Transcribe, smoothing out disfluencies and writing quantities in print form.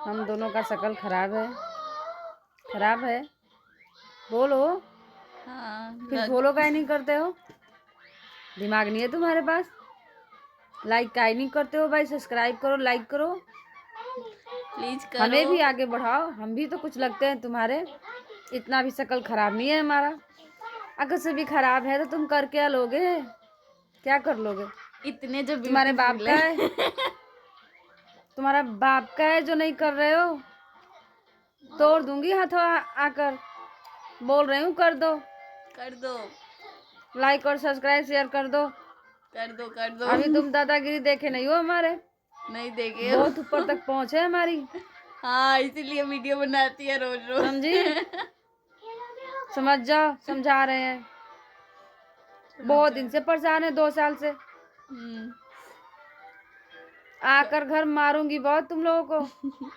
हम दोनों का शक्ल खराब है। खराब है, बोलो। हाँ फिर फॉलो काहे नहीं करते हो? दिमाग नहीं है तुम्हारे पास? लाइक काहे नहीं करते हो भाई? सब्सक्राइब करो, लाइक करो, प्लीज करो। हमें भी आगे बढ़ाओ, हम भी तो कुछ लगते हैं तुम्हारे। इतना भी शक्ल खराब नहीं है हमारा। अगर से भी खराब है तो तुम कर क्या लोगे? क्या कर लोगे? इतने जो तुम्हारे बाप ब्यूटीफुल का है? तुम्हारा बाप का है जो नहीं कर रहे हो? तोड़ दूंगी हाथों आकर। बोल रही हूँ कर दो, कर दो, लाइक और सब्सक्राइब शेयर कर दो। कर दो, कर दो। अभी तुम दादागिरी देखे नहीं हो हमारे, नहीं देखे हो। बहुत ऊपर तक पहुंचे हमारी। हाँ, इसीलिए वीडियो बनाती है रोज रोज। समझी? समझ जाओ, समझा रहे हैं। बहुत दिन से परेशान है, 2 साल से। आकर घर मारूंगी बहुत तुम लोगों को।